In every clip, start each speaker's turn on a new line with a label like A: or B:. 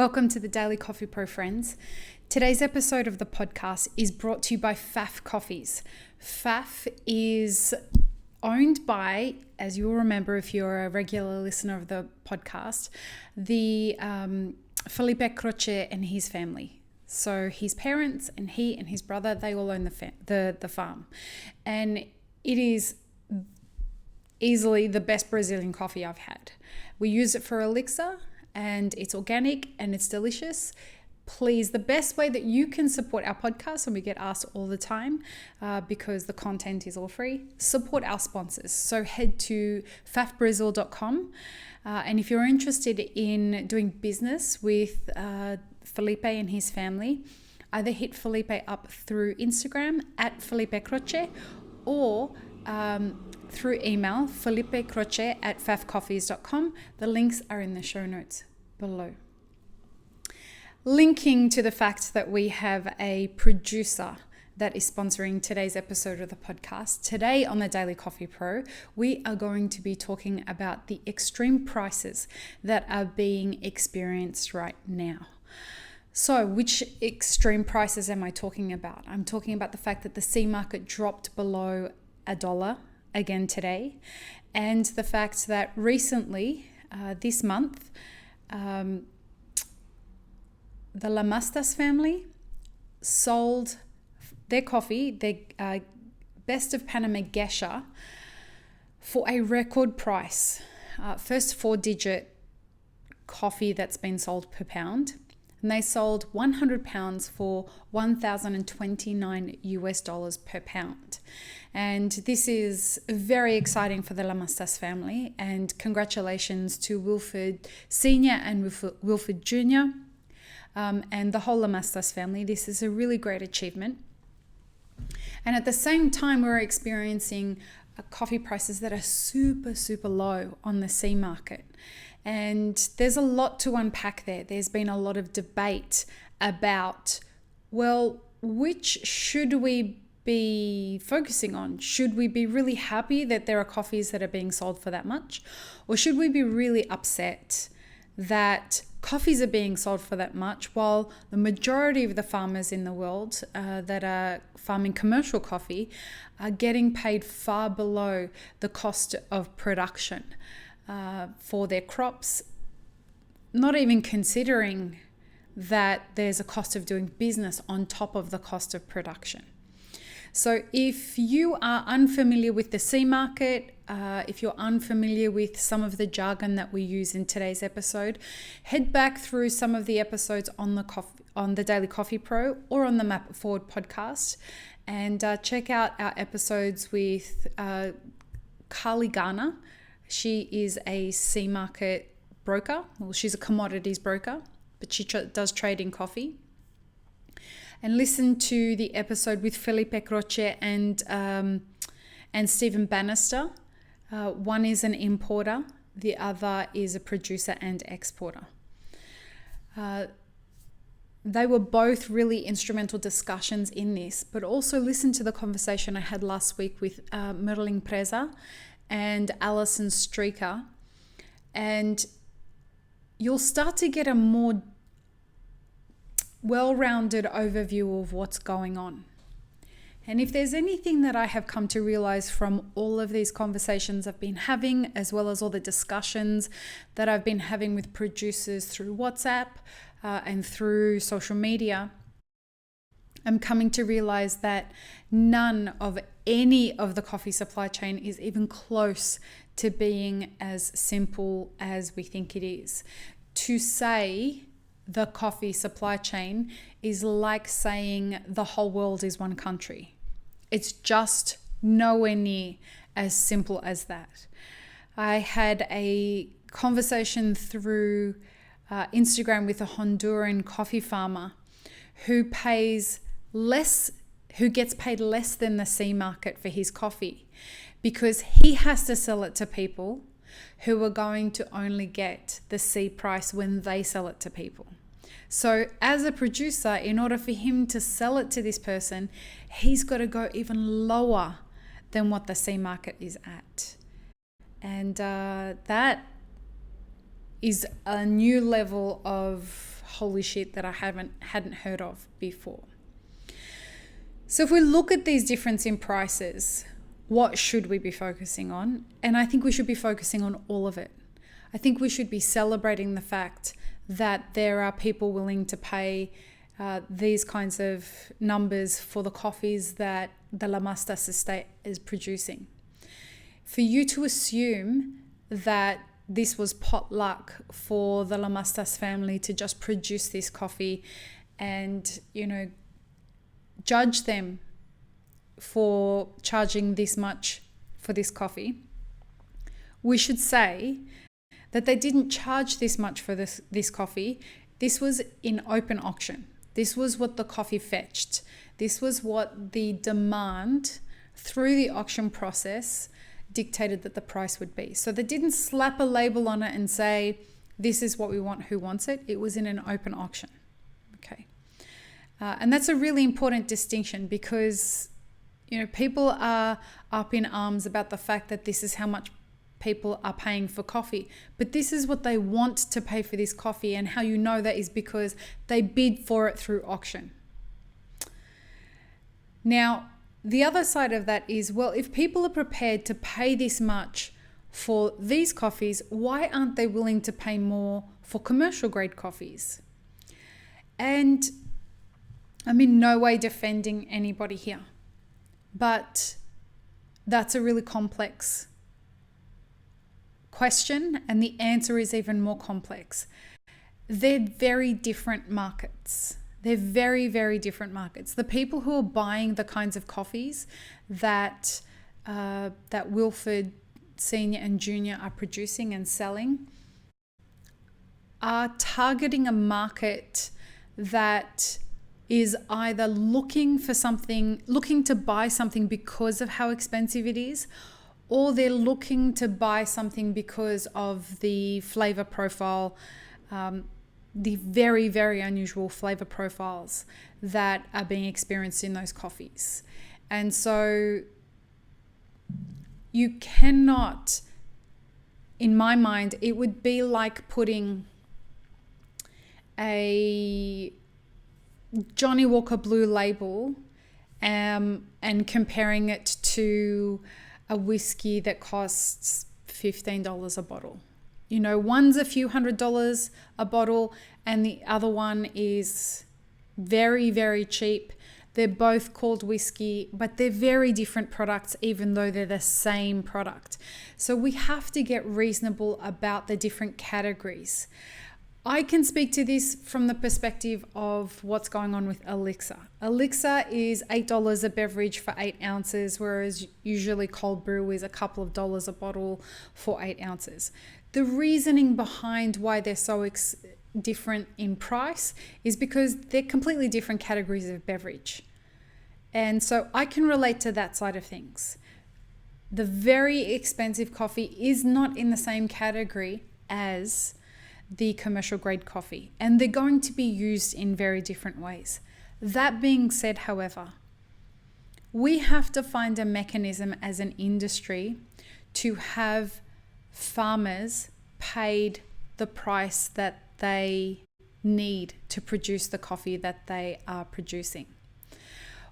A: Welcome to the Daily Coffee Pro, friends. Today's episode of the podcast is brought to you by Pfaff Coffees. Pfaff is owned by, as you'll remember if you're a regular listener of the podcast, the Felipe Croce and his family. So his parents and he and his brother, they all own the farm. And it is easily the best Brazilian coffee I've had. We use it for elixir, and it's organic and it's delicious. Please, the best way that you can support our podcast, and we get asked all the time because the content is all free, support our sponsors. So head to pfaffbrazil.com, and if you're interested in doing business with Felipe and his family, either hit Felipe up through Instagram at Felipe Croce or through email, felipecroce@pfaffcoffees.com. The links are in the show notes below. Linking to the fact that we have a producer that is sponsoring today's episode of the podcast. Today on the Daily Coffee Pro, we are going to be talking about the extreme prices that are being experienced right now. So, which extreme prices am I talking about? I'm talking about the fact that the C market dropped below $1 again today, and the fact that recently, this month, the Lamastas family sold their coffee, their Best of Panama Gesha, for a record price. First 4-digit coffee that's been sold per pound. And they sold 100 pounds for $1,029 per pound. And this is very exciting for the Lamastas family. And congratulations to Wilfred Sr. and Wilfred Jr. And the whole Lamastas family. This is a really great achievement. And at the same time, we're experiencing coffee prices that are super, super low on the C market. And there's a lot to unpack there. There's been a lot of debate about, well, which should we be focusing on? Should we be really happy that there are coffees that are being sold for that much? Or should we be really upset that coffees are being sold for that much while the majority of the farmers in the world that are farming commercial coffee are getting paid far below the cost of production for their crops, not even considering that there's a cost of doing business on top of the cost of production. So if you are unfamiliar with the C market, if you're unfamiliar with some of the jargon that we use in today's episode, head back through some of the episodes on the Daily Coffee Pro or on the Map It Forward podcast, and check out our episodes with Carly Garner. She is a C market broker. Well, she's a commodities broker, but she does trade in coffee. And listen to the episode with Felipe Croce and Stephen Bannister. One is an importer, the other is a producer and exporter. They were both really instrumental discussions in this, but also listen to the conversation I had last week with Merlin Preza and Alison Streaker, and you'll start to get a more well-rounded overview of what's going on. And if there's anything that I have come to realize from all of these conversations I've been having, as well as all the discussions that I've been having with producers through WhatsApp and through social media, I'm coming to realize that none of any of the coffee supply chain is even close to being as simple as we think it is. To say the coffee supply chain is like saying the whole world is one country. It's just nowhere near as simple as that. I had a conversation through Instagram with a Honduran coffee farmer who gets paid less than the C market for his coffee because he has to sell it to people who are going to only get the C price when they sell it to people. So as a producer, in order for him to sell it to this person, he's got to go even lower than what the C market is at. And that is a new level of holy shit that I hadn't heard of before. So if we look at these difference in prices, what should we be focusing on? And I think we should be focusing on all of it. I think we should be celebrating the fact that there are people willing to pay these kinds of numbers for the coffees that the La Mastas estate is producing. For you to assume that this was pot luck for the La Mastas family to just produce this coffee and, judge them for charging this much for this coffee, we should say that they didn't charge this much for this coffee. This was in open auction. This was what the coffee fetched. This was what the demand through the auction process dictated that the price would be. So they didn't slap a label on it and say, this is what we want, who wants it. It was in an open auction. Okay. And that's a really important distinction because, people are up in arms about the fact that this is how much people are paying for coffee. But this is what they want to pay for this coffee. And how you know that is because they bid for it through auction. Now, the other side of that is, well, if people are prepared to pay this much for these coffees, why aren't they willing to pay more for commercial grade coffees? And I'm in no way defending anybody here, but that's a really complex question, and the answer is even more complex. They're very different markets. They're very, very different markets. The people who are buying the kinds of coffees that Wilford Senior and Junior are producing and selling are targeting a market that is either looking to buy something because of how expensive it is, or they're looking to buy something because of the flavor profile, the very, very unusual flavor profiles that are being experienced in those coffees. And so you cannot, in my mind, it would be like putting a Johnny Walker Blue label and comparing it to a whiskey that costs $15 a bottle. One's a few $100s a bottle and the other one is very, very cheap. They're both called whiskey, but they're very different products, even though they're the same product. So we have to get reasonable about the different categories. I can speak to this from the perspective of what's going on with Elixir. Elixir is $8 a beverage for 8 ounces, whereas usually cold brew is a couple of dollars a bottle for 8 ounces. The reasoning behind why they're so different in price is because they're completely different categories of beverage. And so I can relate to that side of things. The very expensive coffee is not in the same category as the commercial grade coffee, and they're going to be used in very different ways. That being said, however, we have to find a mechanism as an industry to have farmers paid the price that they need to produce the coffee that they are producing.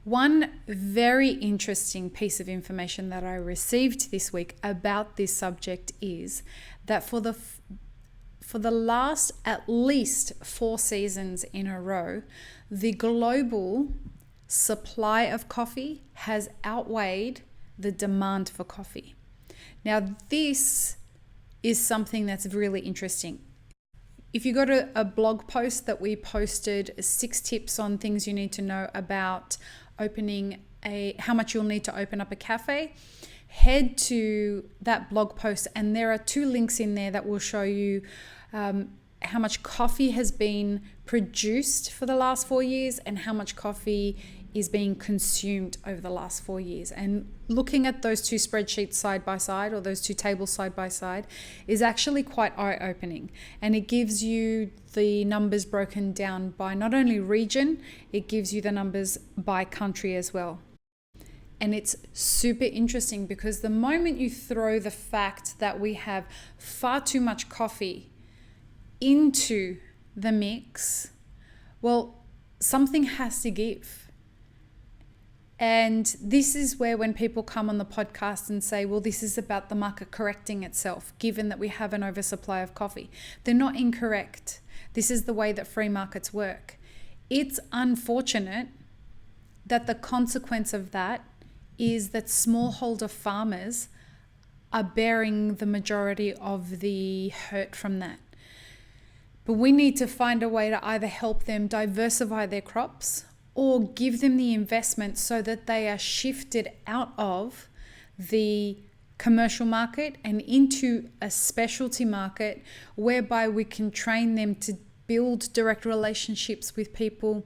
A: One very interesting piece of information that I received this week about this subject is that for the last at least 4 seasons in a row, the global supply of coffee has outweighed the demand for coffee. Now, this is something that's really interesting. If you go to a blog post that we posted, 6 tips on things you need to know about how much you'll need to open up a cafe, head to that blog post and there are 2 links in there that will show you how much coffee has been produced for the last 4 years and how much coffee is being consumed over the last 4 years. And looking at those 2 spreadsheets side by side, or those 2 tables side by side, is actually quite eye-opening. And it gives you the numbers broken down by not only region, it gives you the numbers by country as well. And it's super interesting because the moment you throw the fact that we have far too much coffee into the mix, well, something has to give. And this is where when people come on the podcast and say, well, this is about the market correcting itself, given that we have an oversupply of coffee, they're not incorrect. This is the way that free markets work. It's unfortunate that the consequence of that is that smallholder farmers are bearing the majority of the hurt from that. But we need to find a way to either help them diversify their crops or give them the investment so that they are shifted out of the commercial market and into a specialty market whereby we can train them to build direct relationships with people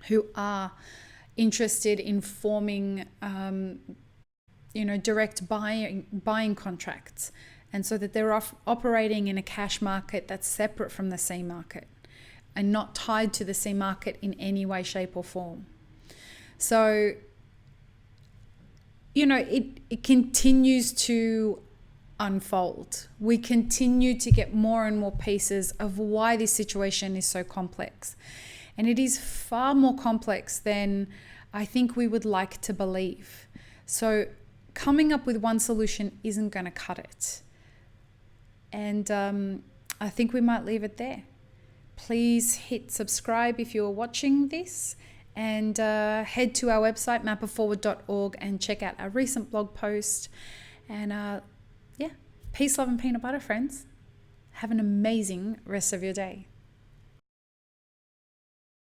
A: who are interested in forming direct buying contracts, and so that they're operating in a cash market that's separate from the C market and not tied to the C market in any way, shape or form. So, it continues to unfold. We continue to get more and more pieces of why this situation is so complex. And it is far more complex than I think we would like to believe. So coming up with one solution isn't going to cut it. And I think we might leave it there. Please hit subscribe if you're watching this, and head to our website, mapperforward.org, and check out our recent blog post. And peace, love and peanut butter, friends. Have an amazing rest of your day.